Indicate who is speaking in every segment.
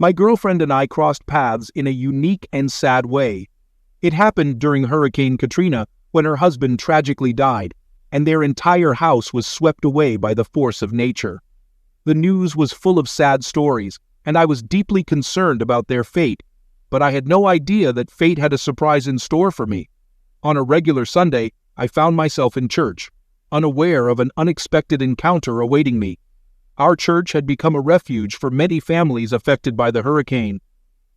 Speaker 1: My girlfriend and I crossed paths in a unique and sad way. It happened during Hurricane Katrina when her husband tragically died, and their entire house was swept away by the force of nature. The news was full of sad stories, and I was deeply concerned about their fate, but I had no idea that fate had a surprise in store for me. On a regular Sunday, I found myself in church, unaware of an unexpected encounter awaiting me. Our church had become a refuge for many families affected by the hurricane.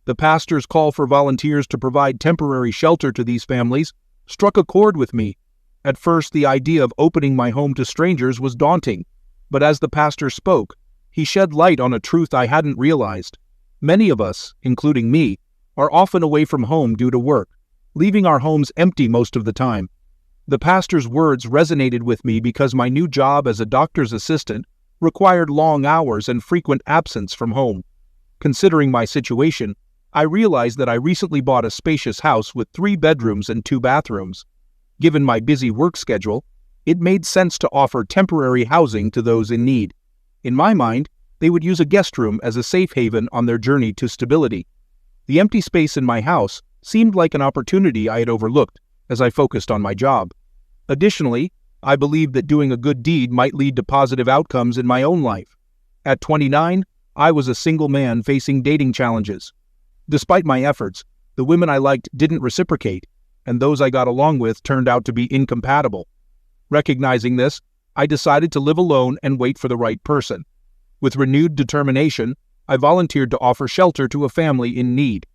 Speaker 1: The pastor's call for volunteers to provide temporary shelter to these families struck a chord with me. At first, the idea of opening my home to strangers was daunting, but as the pastor spoke, he shed light on a truth I hadn't realized. Many of us, including me, are often away from home due to work, leaving our homes empty most of the time. The pastor's words resonated with me because my new job as a doctor's assistant required long hours and frequent absence from home. Considering my situation, I realized that I recently bought a spacious house with 3 bedrooms and 2 bathrooms. Given my busy work schedule, it made sense to offer temporary housing to those in need. In my mind, they would use a guest room as a safe haven on their journey to stability. The empty space in my house seemed like an opportunity I had overlooked as I focused on my job. Additionally, I believed that doing a good deed might lead to positive outcomes in my own life. At 29, I was a single man facing dating challenges. Despite my efforts, the women I liked didn't reciprocate, and those I got along with turned out to be incompatible. Recognizing this, I decided to live alone and wait for the right person. With renewed determination, I volunteered to offer shelter to a family in need.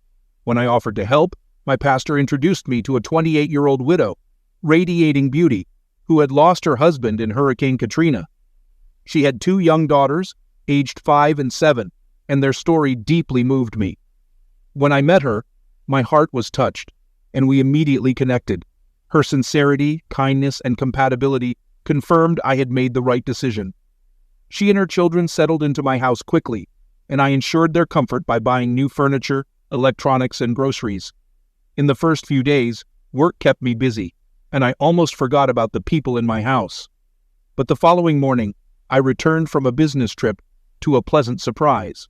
Speaker 1: When I offered to help, my pastor introduced me to a 28-year-old widow, radiating beauty, who had lost her husband in Hurricane Katrina. She had 2 young daughters, aged 5 and 7, and their story deeply moved me. When I met her, my heart was touched, and we immediately connected. Her sincerity, kindness, and compatibility confirmed I had made the right decision. She and her children settled into my house quickly, and I ensured their comfort by buying new furniture, electronics, and groceries. In the first few days, work kept me busy, and I almost forgot about the people in my house. But the following morning, I returned from a business trip to a pleasant surprise.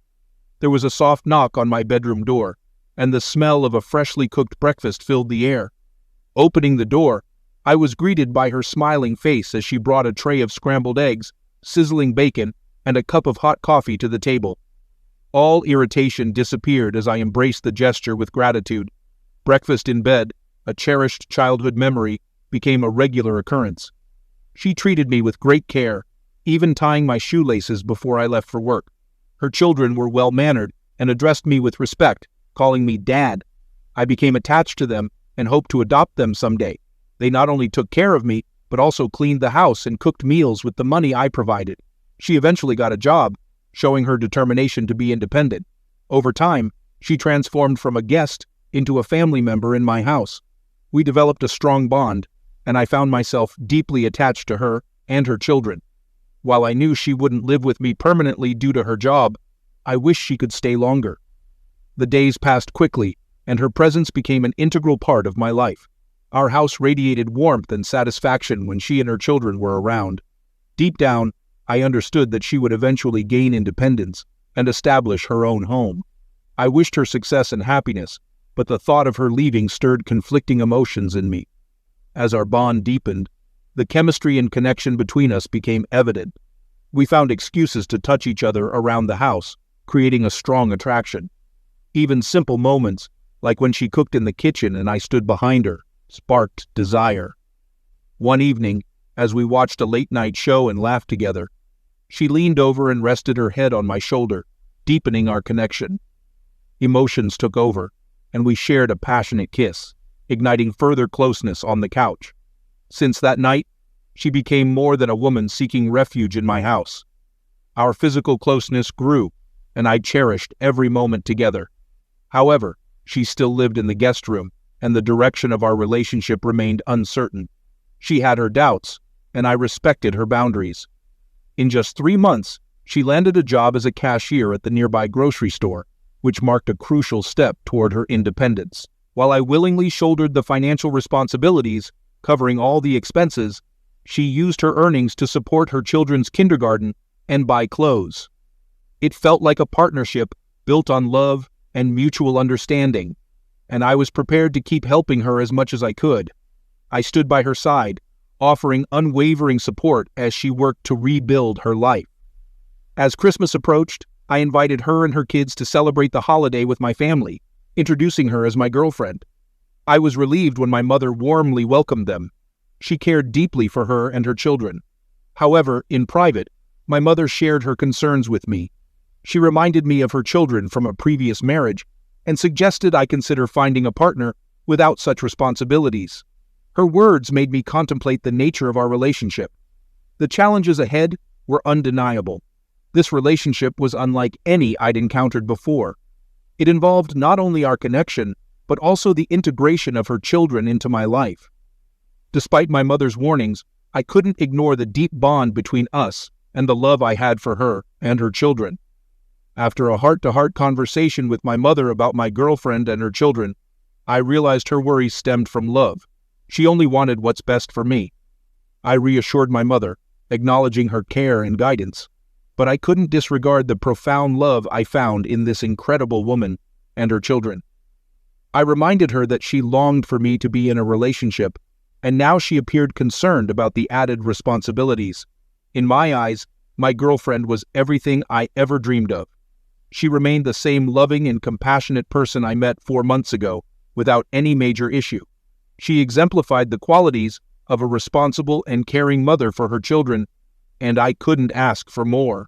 Speaker 1: There was a soft knock on my bedroom door, and the smell of a freshly cooked breakfast filled the air. Opening the door, I was greeted by her smiling face as she brought a tray of scrambled eggs, sizzling bacon, and a cup of hot coffee to the table. All irritation disappeared as I embraced the gesture with gratitude. Breakfast in bed, a cherished childhood memory, became a regular occurrence. She treated me with great care, even tying my shoelaces before I left for work. Her children were well-mannered and addressed me with respect, calling me Dad. I became attached to them and hoped to adopt them someday. They not only took care of me, but also cleaned the house and cooked meals with the money I provided. She eventually got a job, showing her determination to be independent. Over time, she transformed from a guest into a family member in my house. We developed a strong bond, and I found myself deeply attached to her and her children. While I knew she wouldn't live with me permanently due to her job, I wished she could stay longer. The days passed quickly, and her presence became an integral part of my life. Our house radiated warmth and satisfaction when she and her children were around. Deep down, I understood that she would eventually gain independence and establish her own home. I wished her success and happiness, but the thought of her leaving stirred conflicting emotions in me. As our bond deepened, the chemistry and connection between us became evident. We found excuses to touch each other around the house, creating a strong attraction. Even simple moments, like when she cooked in the kitchen and I stood behind her, sparked desire. One evening, as we watched a late-night show and laughed together, she leaned over and rested her head on my shoulder, deepening our connection. Emotions took over, and we shared a passionate kiss, igniting further closeness on the couch. Since that night, she became more than a woman seeking refuge in my house. Our physical closeness grew, and I cherished every moment together. However, she still lived in the guest room, and the direction of our relationship remained uncertain. She had her doubts, and I respected her boundaries. In just 3 months, she landed a job as a cashier at the nearby grocery store, which marked a crucial step toward her independence. While I willingly shouldered the financial responsibilities, covering all the expenses, she used her earnings to support her children's kindergarten and buy clothes. It felt like a partnership built on love and mutual understanding, and I was prepared to keep helping her as much as I could. I stood by her side, offering unwavering support as she worked to rebuild her life. As Christmas approached, I invited her and her kids to celebrate the holiday with my family, introducing her as my girlfriend. I was relieved when my mother warmly welcomed them. She cared deeply for her and her children. However, in private, my mother shared her concerns with me. She reminded me of her children from a previous marriage and suggested I consider finding a partner without such responsibilities. Her words made me contemplate the nature of our relationship. The challenges ahead were undeniable. This relationship was unlike any I'd encountered before. It involved not only our connection, but also the integration of her children into my life. Despite my mother's warnings, I couldn't ignore the deep bond between us and the love I had for her and her children. After a heart-to-heart conversation with my mother about my girlfriend and her children, I realized her worries stemmed from love. She only wanted what's best for me. I reassured my mother, acknowledging her care and guidance, but I couldn't disregard the profound love I found in this incredible woman and her children. I reminded her that she longed for me to be in a relationship, and now she appeared concerned about the added responsibilities. In my eyes, my girlfriend was everything I ever dreamed of. She remained the same loving and compassionate person I met 4 months ago, without any major issue. She exemplified the qualities of a responsible and caring mother for her children, and I couldn't ask for more.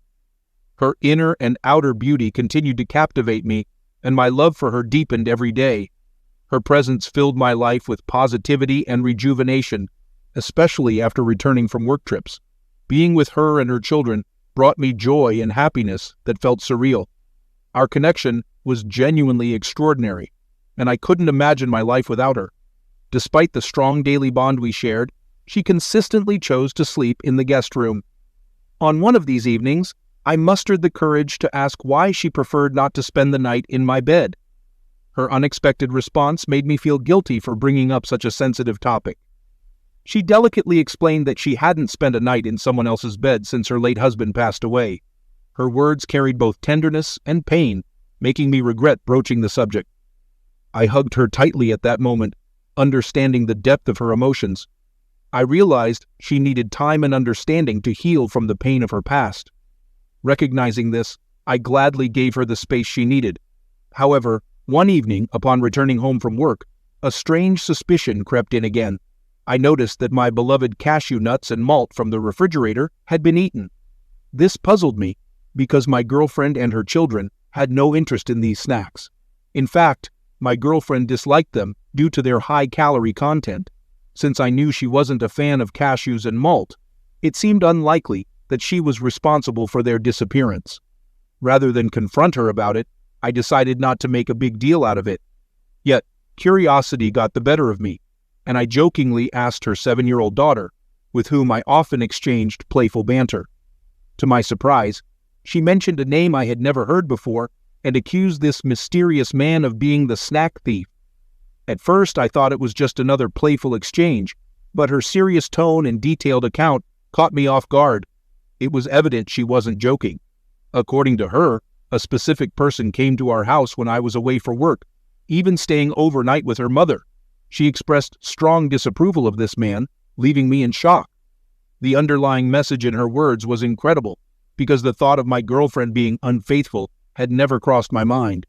Speaker 1: Her inner and outer beauty continued to captivate me, and my love for her deepened every day. Her presence filled my life with positivity and rejuvenation, especially after returning from work trips. Being with her and her children brought me joy and happiness that felt surreal. Our connection was genuinely extraordinary, and I couldn't imagine my life without her. Despite the strong daily bond we shared, she consistently chose to sleep in the guest room. On one of these evenings, I mustered the courage to ask why she preferred not to spend the night in my bed. Her unexpected response made me feel guilty for bringing up such a sensitive topic. She delicately explained that she hadn't spent a night in someone else's bed since her late husband passed away. Her words carried both tenderness and pain, making me regret broaching the subject. I hugged her tightly at that moment, understanding the depth of her emotions. I realized she needed time and understanding to heal from the pain of her past. Recognizing this, I gladly gave her the space she needed. However, one evening, upon returning home from work, a strange suspicion crept in again. I noticed that my beloved cashew nuts and malt from the refrigerator had been eaten. This puzzled me, because my girlfriend and her children had no interest in these snacks. In fact, my girlfriend disliked them due to their high-calorie content. Since I knew she wasn't a fan of cashews and malt, it seemed unlikely that she was responsible for their disappearance. Rather than confront her about it, I decided not to make a big deal out of it. Yet, curiosity got the better of me, and I jokingly asked her 7-year-old daughter, with whom I often exchanged playful banter. To my surprise, she mentioned a name I had never heard before and accused this mysterious man of being the snack thief. At first, I thought it was just another playful exchange, but her serious tone and detailed account caught me off guard. It was evident she wasn't joking. According to her, a specific person came to our house when I was away for work, even staying overnight with her mother. She expressed strong disapproval of this man, leaving me in shock. The underlying message in her words was incredible, because the thought of my girlfriend being unfaithful had never crossed my mind.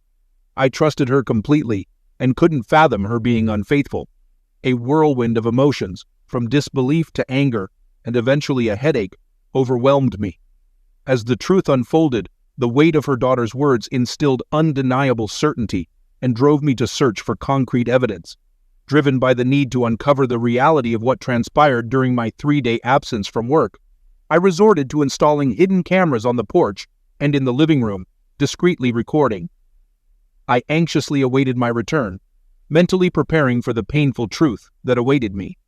Speaker 1: I trusted her completely and couldn't fathom her being unfaithful. A whirlwind of emotions, from disbelief to anger and eventually a headache, overwhelmed me. As the truth unfolded, the weight of her daughter's words instilled undeniable certainty and drove me to search for concrete evidence. Driven by the need to uncover the reality of what transpired during my 3-day absence from work, I resorted to installing hidden cameras on the porch and in the living room, discreetly recording. I anxiously awaited my return, mentally preparing for the painful truth that awaited me.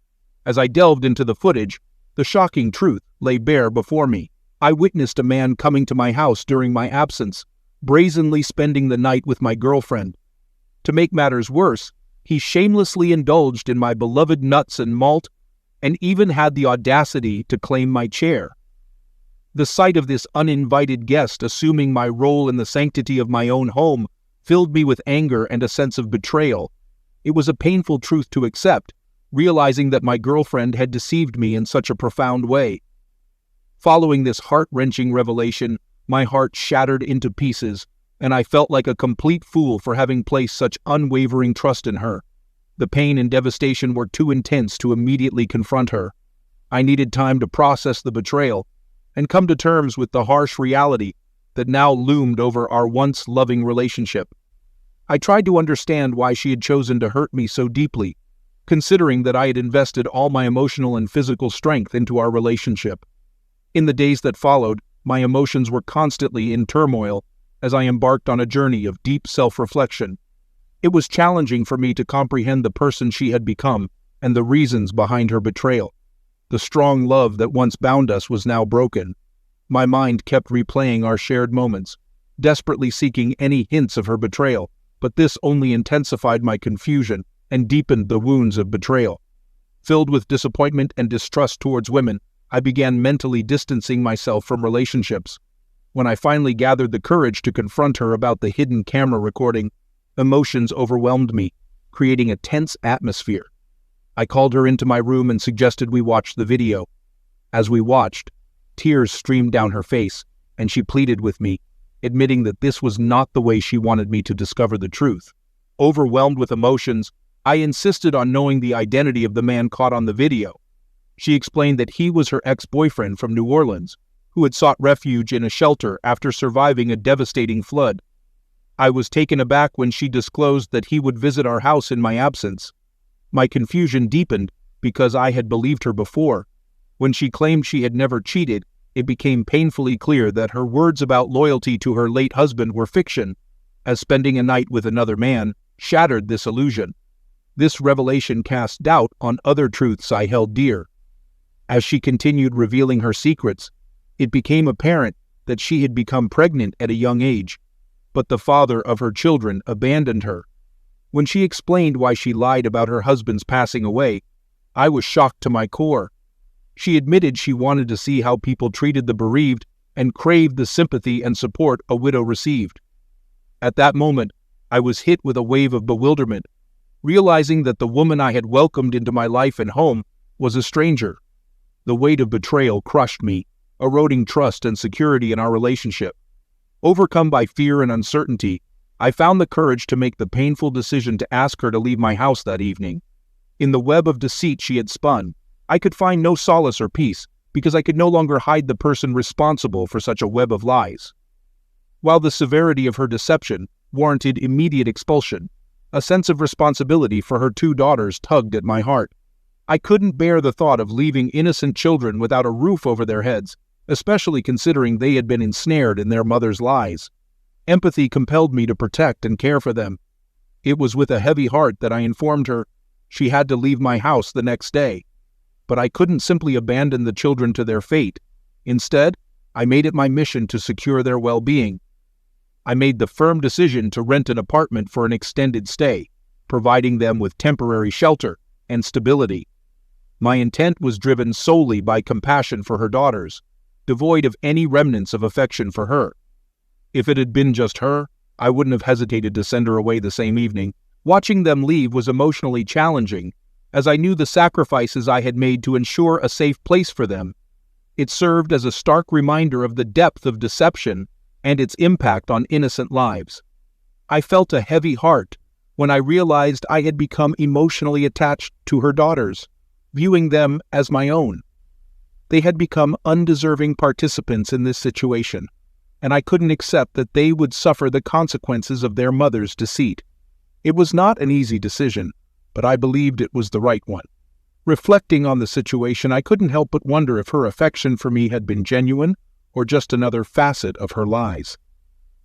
Speaker 1: As I delved into the footage, the shocking truth lay bare before me. I witnessed a man coming to my house during my absence, brazenly spending the night with my girlfriend. To make matters worse, he shamelessly indulged in my beloved nuts and malt, and even had the audacity to claim my chair. The sight of this uninvited guest assuming my role in the sanctity of my own home filled me with anger and a sense of betrayal. It was a painful truth to accept, realizing that my girlfriend had deceived me in such a profound way. Following this heart-wrenching revelation, my heart shattered into pieces, and I felt like a complete fool for having placed such unwavering trust in her. The pain and devastation were too intense to immediately confront her. I needed time to process the betrayal and come to terms with the harsh reality that now loomed over our once loving relationship. I tried to understand why she had chosen to hurt me so deeply, considering that I had invested all my emotional and physical strength into our relationship. In the days that followed, my emotions were constantly in turmoil as I embarked on a journey of deep self-reflection. It was challenging for me to comprehend the person she had become and the reasons behind her betrayal. The strong love that once bound us was now broken. My mind kept replaying our shared moments, desperately seeking any hints of her betrayal, but this only intensified my confusion and deepened the wounds of betrayal. Filled with disappointment and distrust towards women, I began mentally distancing myself from relationships. When I finally gathered the courage to confront her about the hidden camera recording, emotions overwhelmed me, creating a tense atmosphere. I called her into my room and suggested we watch the video. As we watched, tears streamed down her face, and she pleaded with me, admitting that this was not the way she wanted me to discover the truth. Overwhelmed with emotions, I insisted on knowing the identity of the man caught on the video. She explained that he was her ex-boyfriend from New Orleans, who had sought refuge in a shelter after surviving a devastating flood. I was taken aback when she disclosed that he would visit our house in my absence. My confusion deepened because I had believed her before. When she claimed she had never cheated, it became painfully clear that her words about loyalty to her late husband were fiction, as spending a night with another man shattered this illusion. This revelation cast doubt on other truths I held dear. As she continued revealing her secrets, it became apparent that she had become pregnant at a young age, but the father of her children abandoned her. When she explained why she lied about her husband's passing away, I was shocked to my core. She admitted she wanted to see how people treated the bereaved and craved the sympathy and support a widow received. At that moment, I was hit with a wave of bewilderment, realizing that the woman I had welcomed into my life and home was a stranger. The weight of betrayal crushed me, eroding trust and security in our relationship. Overcome by fear and uncertainty, I found the courage to make the painful decision to ask her to leave my house that evening. In the web of deceit she had spun, I could find no solace or peace because I could no longer hide the person responsible for such a web of lies. While the severity of her deception warranted immediate expulsion, a sense of responsibility for her 2 daughters tugged at my heart. I couldn't bear the thought of leaving innocent children without a roof over their heads, especially considering they had been ensnared in their mother's lies. Empathy compelled me to protect and care for them. It was with a heavy heart that I informed her she had to leave my house the next day. But I couldn't simply abandon the children to their fate. Instead, I made it my mission to secure their well-being. I made the firm decision to rent an apartment for an extended stay, providing them with temporary shelter and stability. My intent was driven solely by compassion for her daughters, devoid of any remnants of affection for her. If it had been just her, I wouldn't have hesitated to send her away the same evening. Watching them leave was emotionally challenging, as I knew the sacrifices I had made to ensure a safe place for them. It served as a stark reminder of the depth of deception and its impact on innocent lives. I felt a heavy heart when I realized I had become emotionally attached to her daughters, viewing them as my own. They had become undeserving participants in this situation, and I couldn't accept that they would suffer the consequences of their mother's deceit. It was not an easy decision, but I believed it was the right one. Reflecting on the situation, I couldn't help but wonder if her affection for me had been genuine or just another facet of her lies.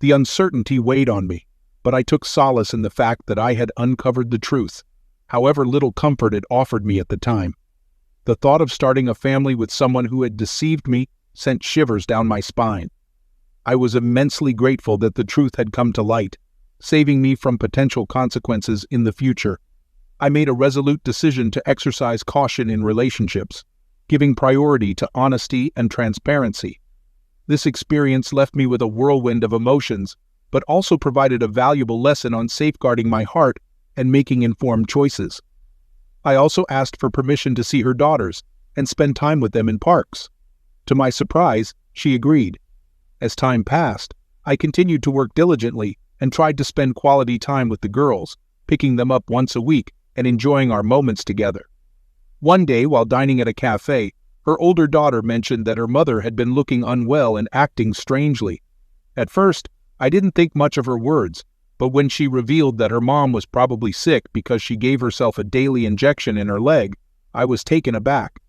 Speaker 1: The uncertainty weighed on me, but I took solace in the fact that I had uncovered the truth, however little comfort it offered me at the time. The thought of starting a family with someone who had deceived me sent shivers down my spine. I was immensely grateful that the truth had come to light, saving me from potential consequences in the future. I made a resolute decision to exercise caution in relationships, giving priority to honesty and transparency. This experience left me with a whirlwind of emotions, but also provided a valuable lesson on safeguarding my heart and making informed choices. I also asked for permission to see her daughters and spend time with them in parks. To my surprise, she agreed. As time passed, I continued to work diligently and tried to spend quality time with the girls, picking them up once a week and enjoying our moments together. One day, while dining at a cafe, her older daughter mentioned that her mother had been looking unwell and acting strangely. At first, I didn't think much of her words, but when she revealed that her mom was probably sick because she gave herself a daily injection in her leg, I was taken aback.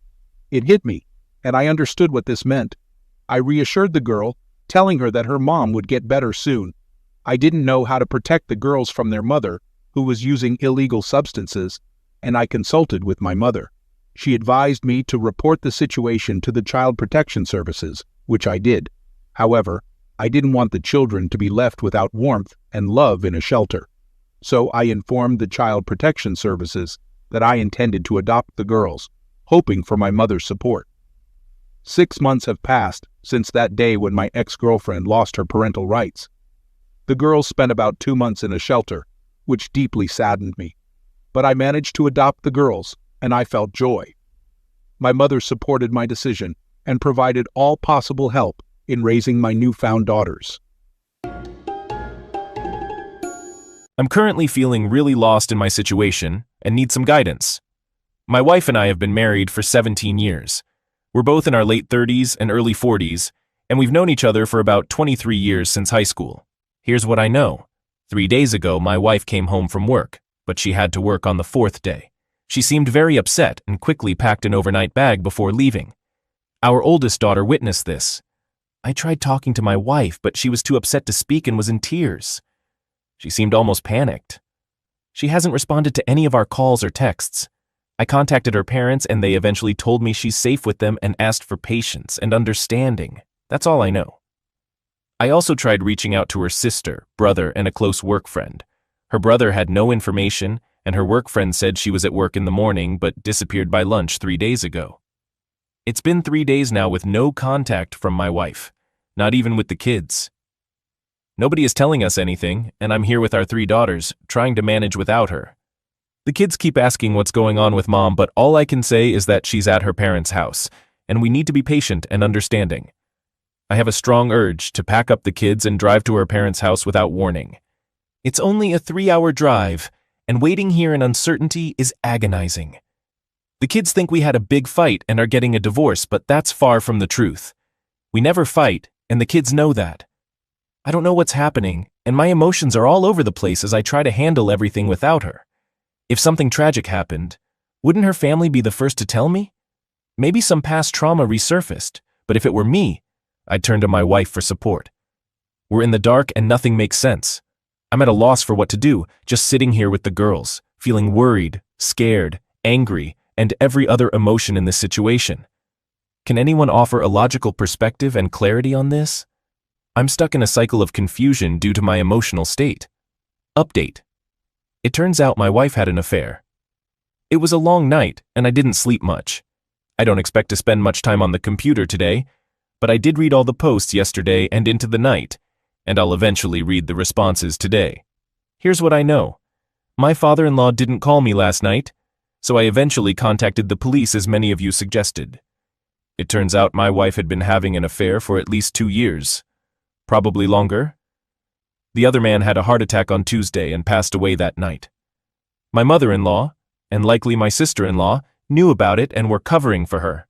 Speaker 1: It hit me, and I understood what this meant. I reassured the girl, telling her that her mom would get better soon. I didn't know how to protect the girls from their mother, who was using illegal substances, and I consulted with my mother. She advised me to report the situation to the Child Protection Services, which I did. However, I didn't want the children to be left without warmth and love in a shelter. So I informed the Child Protection Services that I intended to adopt the girls, hoping for my mother's support. 6 months have passed since that day when my ex-girlfriend lost her parental rights. The girls spent about 2 months in a shelter, which deeply saddened me. But I managed to adopt the girls, and I felt joy. My mother supported my decision and provided all possible help in raising my newfound daughters.
Speaker 2: I'm currently feeling really lost in my situation and need some guidance. My wife and I have been married for 17 years. We're both in our late 30s and early 40s, and we've known each other for about 23 years since high school. Here's what I know. 3 days ago, my wife came home from work, but she had to work on the 4th day. She seemed very upset and quickly packed an overnight bag before leaving. Our oldest daughter witnessed this. I tried talking to my wife, but she was too upset to speak and was in tears. She seemed almost panicked. She hasn't responded to any of our calls or texts. I contacted her parents and they eventually told me she's safe with them and asked for patience and understanding. That's all I know. I also tried reaching out to her sister, brother, and a close work friend. Her brother had no information, and her work friend said she was at work in the morning but disappeared by lunch 3 days ago. It's been 3 days now with no contact from my wife, not even with the kids. Nobody is telling us anything, and I'm here with our 3 daughters, trying to manage without her. The kids keep asking what's going on with mom, but all I can say is that she's at her parents' house, and we need to be patient and understanding. I have a strong urge to pack up the kids and drive to her parents' house without warning. It's only a 3-hour drive, and waiting here in uncertainty is agonizing. The kids think we had a big fight and are getting a divorce, but that's far from the truth. We never fight, and the kids know that. I don't know what's happening, and my emotions are all over the place as I try to handle everything without her. If something tragic happened, wouldn't her family be the first to tell me? Maybe some past trauma resurfaced, but if it were me, I'd turn to my wife for support. We're in the dark and nothing makes sense. I'm at a loss for what to do, just sitting here with the girls, feeling worried, scared, angry, and every other emotion in this situation. Can anyone offer a logical perspective and clarity on this? I'm stuck in a cycle of confusion due to my emotional state. Update. It turns out my wife had an affair. It was a long night, and I didn't sleep much. I don't expect to spend much time on the computer today, but I did read all the posts yesterday and into the night, and I'll eventually read the responses today. Here's what I know. My father-in-law didn't call me last night, so I eventually contacted the police as many of you suggested. It turns out my wife had been having an affair for at least 2 years. Probably longer. The other man had a heart attack on Tuesday and passed away that night. My mother-in-law, and likely my sister-in-law, knew about it and were covering for her.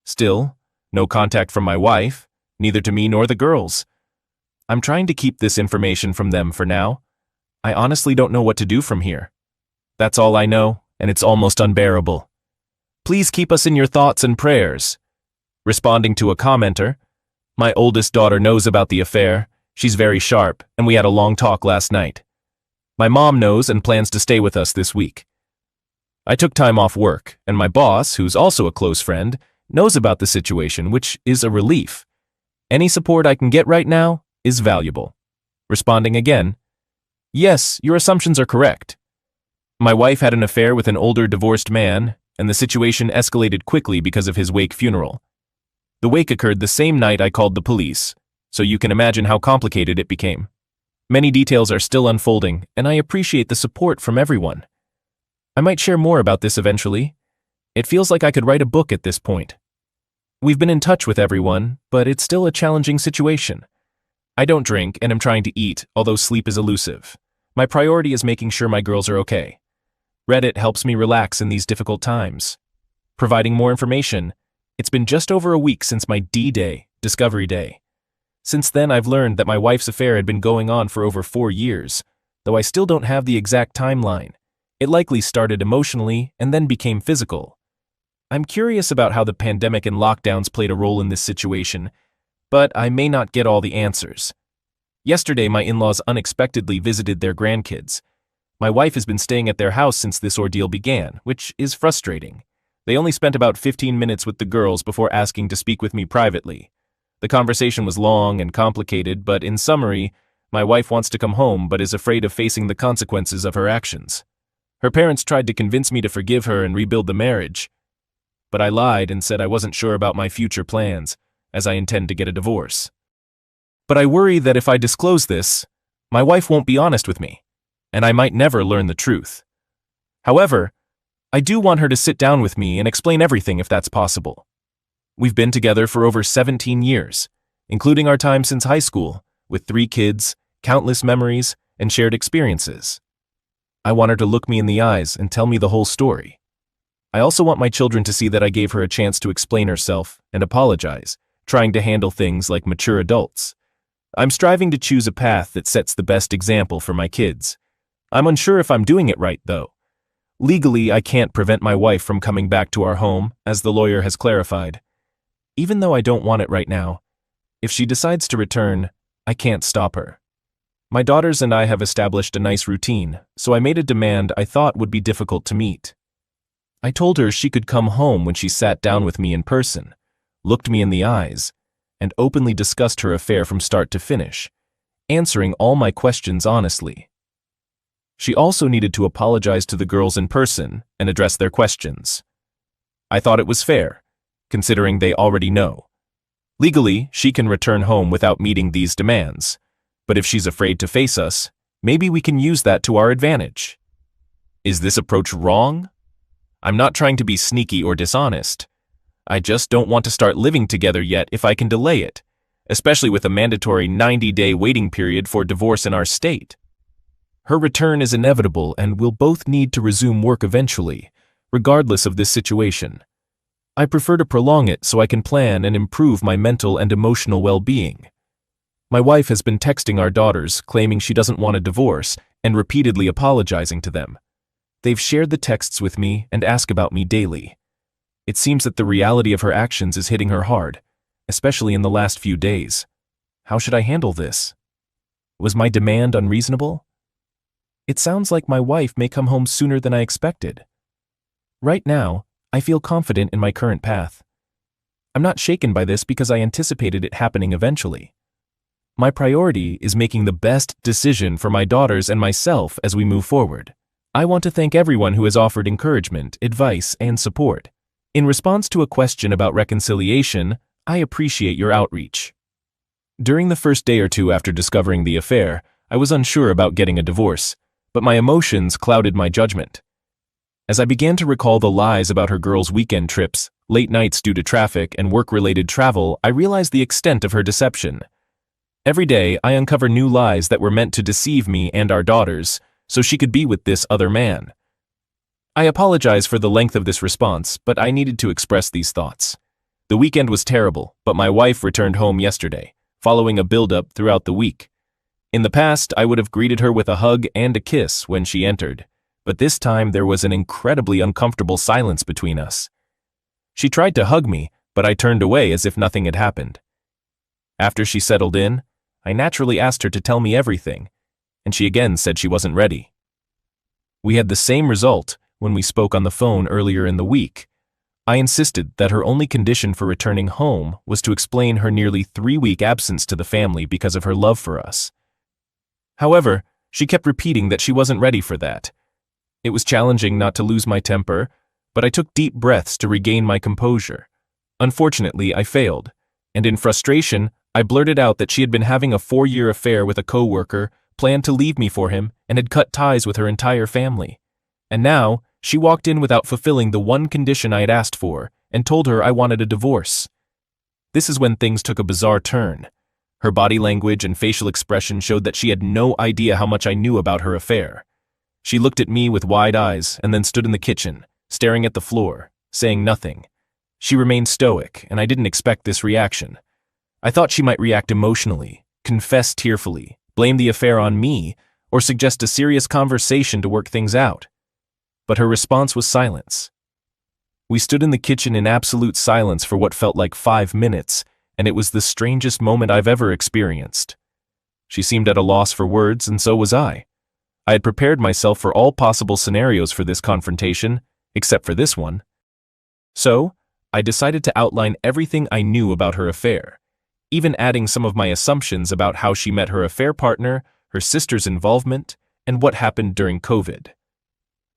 Speaker 2: Still, no contact from my wife, neither to me nor the girls. I'm trying to keep this information from them for now. I honestly don't know what to do from here. That's all I know, and it's almost unbearable. Please keep us in your thoughts and prayers. Responding to a commenter, my oldest daughter knows about the affair. She's very sharp, and we had a long talk last night. My mom knows and plans to stay with us this week. I took time off work, and my boss, who's also a close friend, knows about the situation, which is a relief. Any support I can get right now is valuable. Responding again, yes, your assumptions are correct. My wife had an affair with an older divorced man, and the situation escalated quickly because of his wake funeral. The wake occurred the same night I called the police, so you can imagine how complicated it became. Many details are still unfolding, and I appreciate the support from everyone. I might share more about this eventually. It feels like I could write a book at this point. We've been in touch with everyone, but it's still a challenging situation. I don't drink and am trying to eat, although sleep is elusive. My priority is making sure my girls are okay. Reddit helps me relax in these difficult times. Providing more information, it's been just over a week since my D-Day, Discovery Day. Since then, I've learned that my wife's affair had been going on for over 4 years, though I still don't have the exact timeline. It likely started emotionally and then became physical. I'm curious about how the pandemic and lockdowns played a role in this situation, but I may not get all the answers. Yesterday, my in-laws unexpectedly visited their grandkids. My wife has been staying at their house since this ordeal began, which is frustrating. They only spent about 15 minutes with the girls before asking to speak with me privately. The conversation was long and complicated, but in summary, my wife wants to come home but is afraid of facing the consequences of her actions. Her parents tried to convince me to forgive her and rebuild the marriage, but I lied and said I wasn't sure about my future plans, as I intend to get a divorce. But I worry that if I disclose this, my wife won't be honest with me, and I might never learn the truth. However, I do want her to sit down with me and explain everything if that's possible. We've been together for over 17 years, including our time since high school, with 3 kids, countless memories, and shared experiences. I want her to look me in the eyes and tell me the whole story. I also want my children to see that I gave her a chance to explain herself and apologize, trying to handle things like mature adults. I'm striving to choose a path that sets the best example for my kids. I'm unsure if I'm doing it right, though. Legally, I can't prevent my wife from coming back to our home, as the lawyer has clarified. Even though I don't want it right now, if she decides to return, I can't stop her. My daughters and I have established a nice routine, so I made a demand I thought would be difficult to meet. I told her she could come home when she sat down with me in person, looked me in the eyes, and openly discussed her affair from start to finish, answering all my questions honestly. She also needed to apologize to the girls in person and address their questions. I thought it was fair, considering they already know. Legally, she can return home without meeting these demands, but if she's afraid to face us, maybe we can use that to our advantage. Is this approach wrong? I'm not trying to be sneaky or dishonest. I just don't want to start living together yet if I can delay it, especially with a mandatory 90-day waiting period for divorce in our state. Her return is inevitable and we'll both need to resume work eventually, regardless of this situation. I prefer to prolong it so I can plan and improve my mental and emotional well-being. My wife has been texting our daughters, claiming she doesn't want a divorce and repeatedly apologizing to them. They've shared the texts with me and ask about me daily. It seems that the reality of her actions is hitting her hard, especially in the last few days. How should I handle this? Was my demand unreasonable? It sounds like my wife may come home sooner than I expected. Right now, I feel confident in my current path. I'm not shaken by this because I anticipated it happening eventually. My priority is making the best decision for my daughters and myself as we move forward. I want to thank everyone who has offered encouragement, advice, and support. In response to a question about reconciliation, I appreciate your outreach. During the first day or two after discovering the affair, I was unsure about getting a divorce, but my emotions clouded my judgment. As I began to recall the lies about her girls' weekend trips, late nights due to traffic, and work-related travel, I realized the extent of her deception. Every day, I uncover new lies that were meant to deceive me and our daughters, so she could be with this other man. I apologize for the length of this response, but I needed to express these thoughts. The weekend was terrible, but my wife returned home yesterday, following a build-up throughout the week. In the past, I would have greeted her with a hug and a kiss when she entered, but this time there was an incredibly uncomfortable silence between us. She tried to hug me, but I turned away as if nothing had happened. After she settled in, I naturally asked her to tell me everything, and she again said she wasn't ready. We had the same result when we spoke on the phone earlier in the week. I insisted that her only condition for returning home was to explain her nearly 3-week absence to the family because of her love for us. However, she kept repeating that she wasn't ready for that. It was challenging not to lose my temper, but I took deep breaths to regain my composure. Unfortunately, I failed, and in frustration, I blurted out that she had been having a 4-year affair with a coworker, planned to leave me for him, and had cut ties with her entire family. And now, she walked in without fulfilling the one condition I had asked for, and told her I wanted a divorce. This is when things took a bizarre turn. Her body language and facial expression showed that she had no idea how much I knew about her affair. She looked at me with wide eyes and then stood in the kitchen, staring at the floor, saying nothing. She remained stoic, and I didn't expect this reaction. I thought she might react emotionally, confess tearfully, blame the affair on me, or suggest a serious conversation to work things out. But her response was silence. We stood in the kitchen in absolute silence for what felt like 5 minutes, and it was the strangest moment I've ever experienced. She seemed at a loss for words, and so was I. I had prepared myself for all possible scenarios for this confrontation, except for this one. So, I decided to outline everything I knew about her affair, even adding some of my assumptions about how she met her affair partner, her sister's involvement, and what happened during COVID.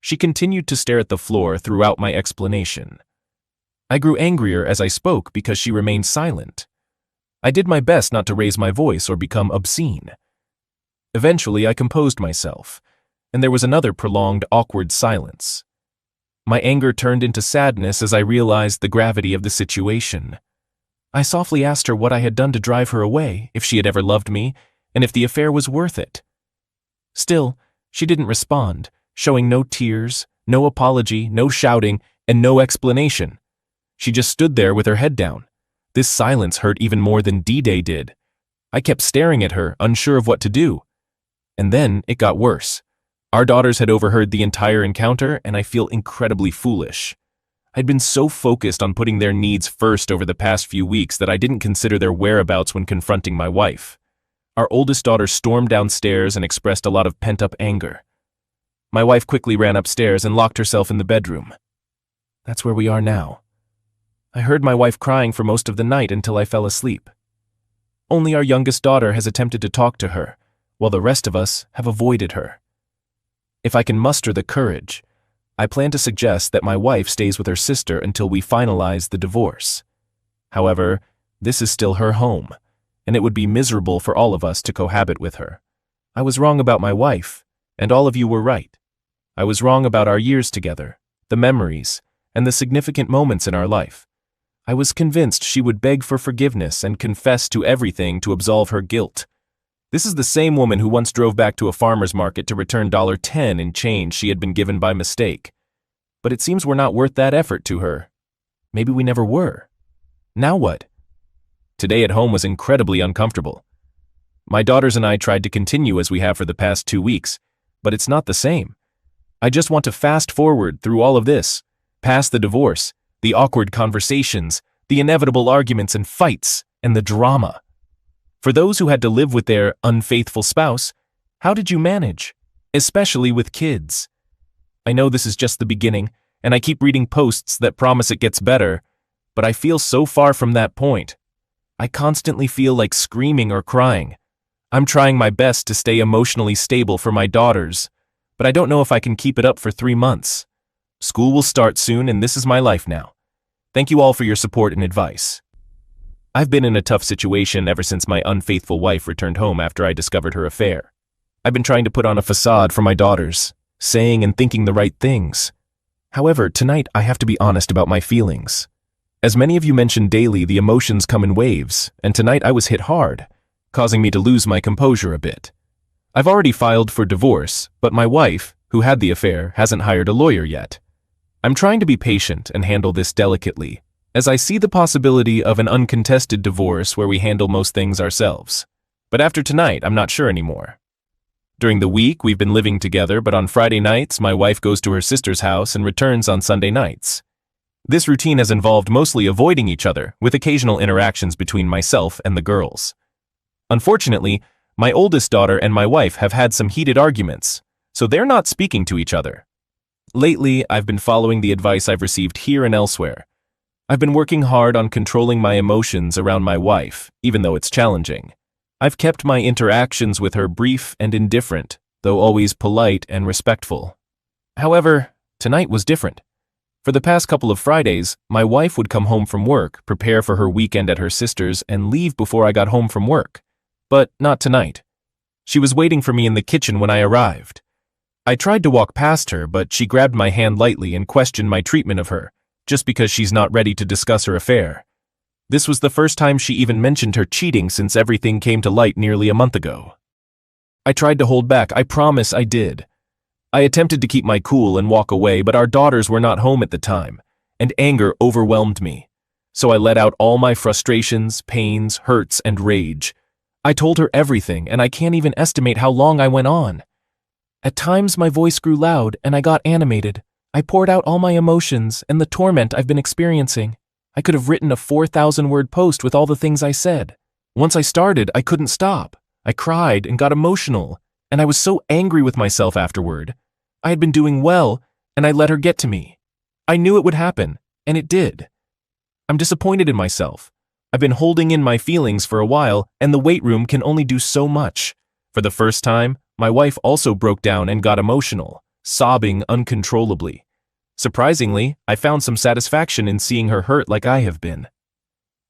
Speaker 2: She continued to stare at the floor throughout my explanation. I grew angrier as I spoke because she remained silent. I did my best not to raise my voice or become obscene. Eventually, I composed myself, and there was another prolonged, awkward silence. My anger turned into sadness as I realized the gravity of the situation. I softly asked her what I had done to drive her away, if she had ever loved me, and if the affair was worth it. Still, she didn't respond, showing no tears, no apology, no shouting, and no explanation. She just stood there with her head down. This silence hurt even more than D-Day did. I kept staring at her, unsure of what to do. And then it got worse. Our daughters had overheard the entire encounter, and I feel incredibly foolish. I'd been so focused on putting their needs first over the past few weeks that I didn't consider their whereabouts when confronting my wife. Our oldest daughter stormed downstairs and expressed a lot of pent-up anger. My wife quickly ran upstairs and locked herself in the bedroom. That's where we are now. I heard my wife crying for most of the night until I fell asleep. Only our youngest daughter has attempted to talk to her, while the rest of us have avoided her. If I can muster the courage, I plan to suggest that my wife stays with her sister until we finalize the divorce. However, this is still her home, and it would be miserable for all of us to cohabit with her. I was wrong about my wife, and all of you were right. I was wrong about our years together, the memories, and the significant moments in our life. I was convinced she would beg for forgiveness and confess to everything to absolve her guilt. This is the same woman who once drove back to a farmer's market to return $10 in change she had been given by mistake. But it seems we're not worth that effort to her. Maybe we never were. Now what? Today at home was incredibly uncomfortable. My daughters and I tried to continue as we have for the past 2 weeks, but it's not the same. I just want to fast forward through all of this, past the divorce, the awkward conversations, the inevitable arguments and fights, and the drama. For those who had to live with their unfaithful spouse, how did you manage, especially with kids? I know this is just the beginning, and I keep reading posts that promise it gets better, but I feel so far from that point. I constantly feel like screaming or crying. I'm trying my best to stay emotionally stable for my daughters, but I don't know if I can keep it up for 3 months. School will start soon, and this is my life now. Thank you all for your support and advice. I've been in a tough situation ever since my unfaithful wife returned home after I discovered her affair. I've been trying to put on a facade for my daughters, saying and thinking the right things. However, tonight I have to be honest about my feelings. As many of you mention daily, the emotions come in waves, and tonight I was hit hard, causing me to lose my composure a bit. I've already filed for divorce, but my wife, who had the affair, hasn't hired a lawyer yet. I'm trying to be patient and handle this delicately, as I see the possibility of an uncontested divorce where we handle most things ourselves. But after tonight, I'm not sure anymore. During the week, we've been living together, but on Friday nights, my wife goes to her sister's house and returns on Sunday nights. This routine has involved mostly avoiding each other, with occasional interactions between myself and the girls. Unfortunately, my oldest daughter and my wife have had some heated arguments, so they're not speaking to each other. Lately, I've been following the advice I've received here and elsewhere. I've been working hard on controlling my emotions around my wife, even though it's challenging. I've kept my interactions with her brief and indifferent, though always polite and respectful. However, tonight was different. For the past couple of Fridays, my wife would come home from work, prepare for her weekend at her sister's, and leave before I got home from work. But not tonight. She was waiting for me in the kitchen when I arrived. I tried to walk past her, but she grabbed my hand lightly and questioned my treatment of her, just because she's not ready to discuss her affair. This was the first time she even mentioned her cheating since everything came to light nearly a month ago. I tried to hold back, I promise I did. I attempted to keep my cool and walk away, but our daughters were not home at the time, and anger overwhelmed me. So I let out all my frustrations, pains, hurts, and rage. I told her everything, and I can't even estimate how long I went on. At times my voice grew loud, and I got animated. I poured out all my emotions and the torment I've been experiencing. I could have written a 4,000-word post with all the things I said. Once I started, I couldn't stop. I cried and got emotional, and I was so angry with myself afterward. I had been doing well, and I let her get to me. I knew it would happen, and it did. I'm disappointed in myself. I've been holding in my feelings for a while, and the weight room can only do so much. For the first time, my wife also broke down and got emotional, sobbing uncontrollably. Surprisingly, I found some satisfaction in seeing her hurt like I have been.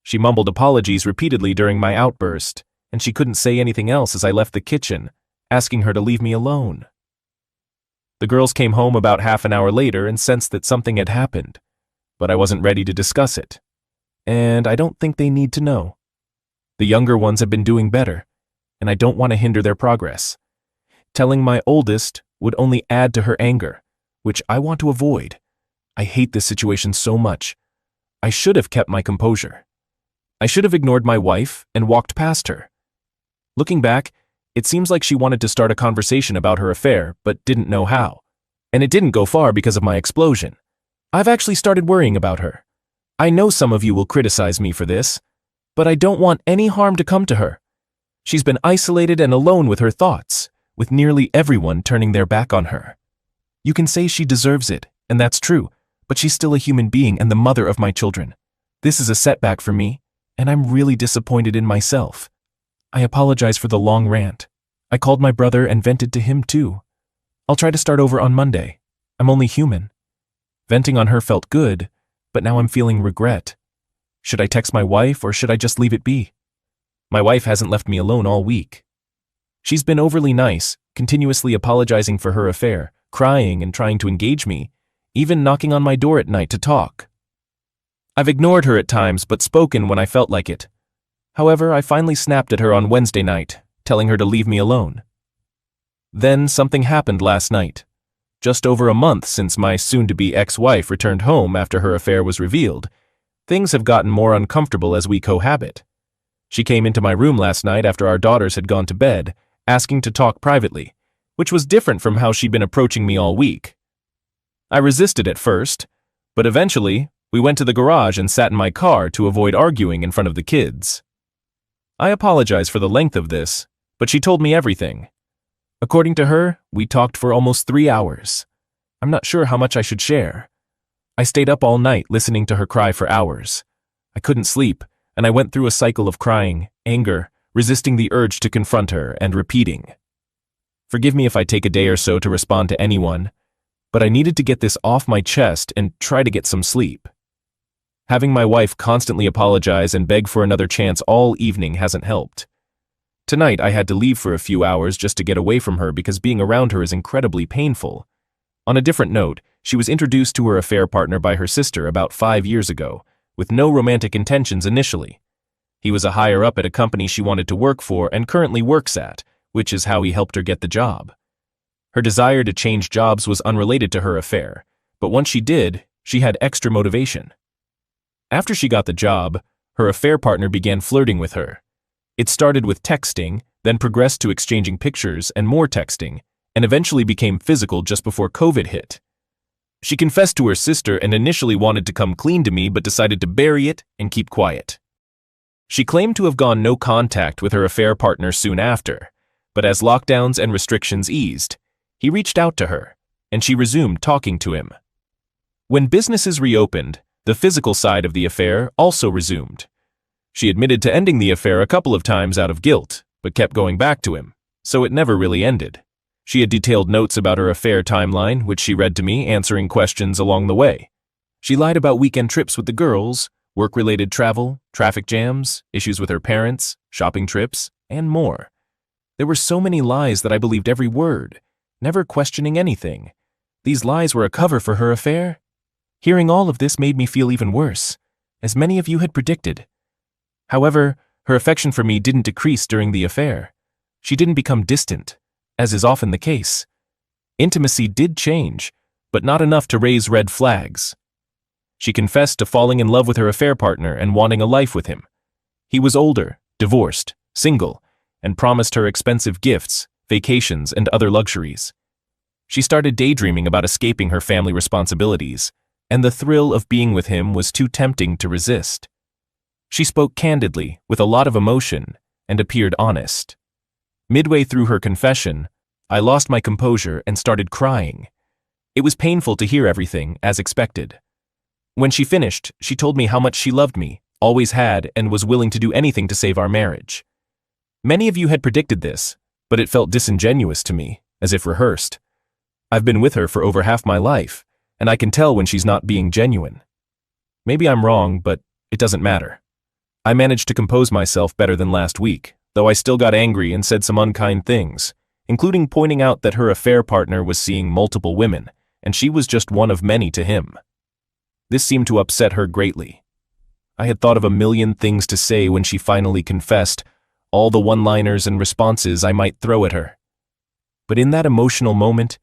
Speaker 2: She mumbled apologies repeatedly during my outburst, and she couldn't say anything else as I left the kitchen, asking her to leave me alone. The girls came home about half an hour later and sensed that something had happened, but I wasn't ready to discuss it. And I don't think they need to know. The younger ones have been doing better, and I don't want to hinder their progress. Telling my oldest would only add to her anger, which I want to avoid. I hate this situation so much. I should have kept my composure. I should have ignored my wife and walked past her. Looking back, it seems like she wanted to start a conversation about her affair, but didn't know how. And it didn't go far because of my explosion. I've actually started worrying about her. I know some of you will criticize me for this, but I don't want any harm to come to her. She's been isolated and alone with her thoughts, with nearly everyone turning their back on her. You can say she deserves it, and that's true, but she's still a human being and the mother of my children. This is a setback for me, and I'm really disappointed in myself. I apologize for the long rant. I called my brother and vented to him too. I'll try to start over on Monday. I'm only human. Venting on her felt good, but now I'm feeling regret. Should I text my wife or should I just leave it be? My wife hasn't left me alone all week. She's been overly nice, continuously apologizing for her affair, crying and trying to engage me, even knocking on my door at night to talk. I've ignored her at times but spoken when I felt like it. However, I finally snapped at her on Wednesday night, telling her to leave me alone. Then something happened last night. Just over a month since my soon-to-be ex-wife returned home after her affair was revealed, things have gotten more uncomfortable as we cohabit. She came into my room last night after our daughters had gone to bed, asking to talk privately, which was different from how she'd been approaching me all week. I resisted at first, but eventually, we went to the garage and sat in my car to avoid arguing in front of the kids. I apologize for the length of this, but she told me everything. According to her, we talked for almost 3 hours. I'm not sure how much I should share. I stayed up all night listening to her cry for hours. I couldn't sleep, and I went through a cycle of crying, anger, resisting the urge to confront her, and repeating. Forgive me if I take a day or so to respond to anyone, but I needed to get this off my chest and try to get some sleep. Having my wife constantly apologize and beg for another chance all evening hasn't helped. Tonight I had to leave for a few hours just to get away from her because being around her is incredibly painful. On a different note, she was introduced to her affair partner by her sister about 5 years ago, with no romantic intentions initially. He was a higher up at a company she wanted to work for and currently works at, which is how he helped her get the job. Her desire to change jobs was unrelated to her affair, but once she did, she had extra motivation. After she got the job, her affair partner began flirting with her. It started with texting, then progressed to exchanging pictures and more texting, and eventually became physical just before COVID hit. She confessed to her sister and initially wanted to come clean to me but decided to bury it and keep quiet. She claimed to have gone no contact with her affair partner soon after, but as lockdowns and restrictions eased, he reached out to her, and she resumed talking to him. When businesses reopened, the physical side of the affair also resumed. She admitted to ending the affair a couple of times out of guilt, but kept going back to him, so it never really ended. She had detailed notes about her affair timeline, which she read to me, answering questions along the way. She lied about weekend trips with the girls, work-related travel, traffic jams, issues with her parents, shopping trips, and more. There were so many lies that I believed every word, never questioning anything. These lies were a cover for her affair? Hearing all of this made me feel even worse, as many of you had predicted. However, her affection for me didn't decrease during the affair. She didn't become distant, as is often the case. Intimacy did change, but not enough to raise red flags. She confessed to falling in love with her affair partner and wanting a life with him. He was older, divorced, single, and promised her expensive gifts, vacations, and other luxuries. She started daydreaming about escaping her family responsibilities, and the thrill of being with him was too tempting to resist. She spoke candidly, with a lot of emotion, and appeared honest. Midway through her confession, I lost my composure and started crying. It was painful to hear everything, as expected. When she finished, she told me how much she loved me, always had, and was willing to do anything to save our marriage. Many of you had predicted this, but it felt disingenuous to me, as if rehearsed. I've been with her for over half my life, and I can tell when she's not being genuine. Maybe I'm wrong, but it doesn't matter. I managed to compose myself better than last week, though I still got angry and said some unkind things, including pointing out that her affair partner was seeing multiple women, and she was just one of many to him. This seemed to upset her greatly. I had thought of a million things to say when she finally confessed, all the one-liners and responses I might throw at her. But in that emotional moment,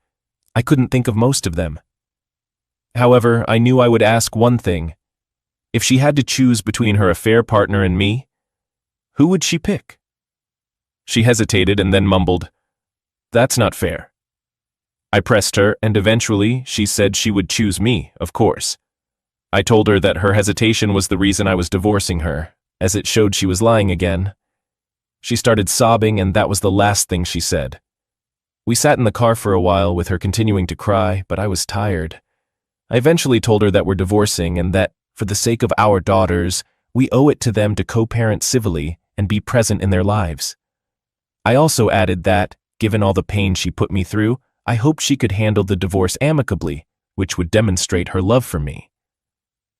Speaker 2: I couldn't think of most of them. However, I knew I would ask one thing. If she had to choose between her affair partner and me, who would she pick? She hesitated and then mumbled, "That's not fair." I pressed her, and eventually she said she would choose me, of course. I told her that her hesitation was the reason I was divorcing her, as it showed she was lying again. She started sobbing, and that was the last thing she said. We sat in the car for a while with her continuing to cry, but I was tired. I eventually told her that we're divorcing and that, for the sake of our daughters, we owe it to them to co-parent civilly and be present in their lives. I also added that, given all the pain she put me through, I hoped she could handle the divorce amicably, which would demonstrate her love for me.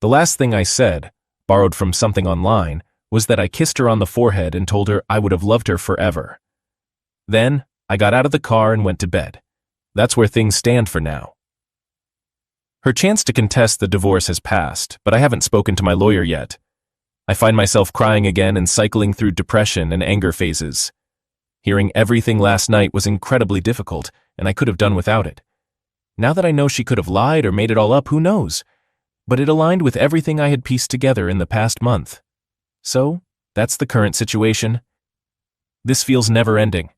Speaker 2: The last thing I said, borrowed from something online, was that I kissed her on the forehead and told her I would have loved her forever. Then, I got out of the car and went to bed. That's where things stand for now. Her chance to contest the divorce has passed, but I haven't spoken to my lawyer yet. I find myself crying again and cycling through depression and anger phases. Hearing everything last night was incredibly difficult, and I could have done without it. Now that I know she could have lied or made it all up, who knows? But it aligned with everything I had pieced together in the past month. So, that's the current situation. This feels never-ending.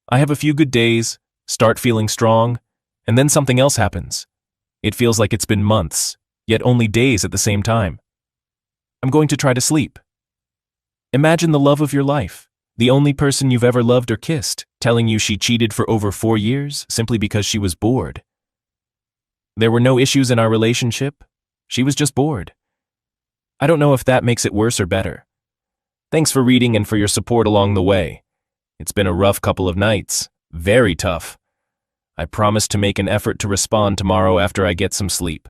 Speaker 2: I have a few good days, start feeling strong, and then something else happens. It feels like it's been months, yet only days at the same time. I'm going to try to sleep. Imagine the love of your life, the only person you've ever loved or kissed, telling you she cheated for over 4 years simply because she was bored. There were no issues in our relationship. She was just bored. I don't know if that makes it worse or better. Thanks for reading and for your support along the way. It's been a rough couple of nights. Very tough. I promise to make an effort to respond tomorrow after I get some sleep.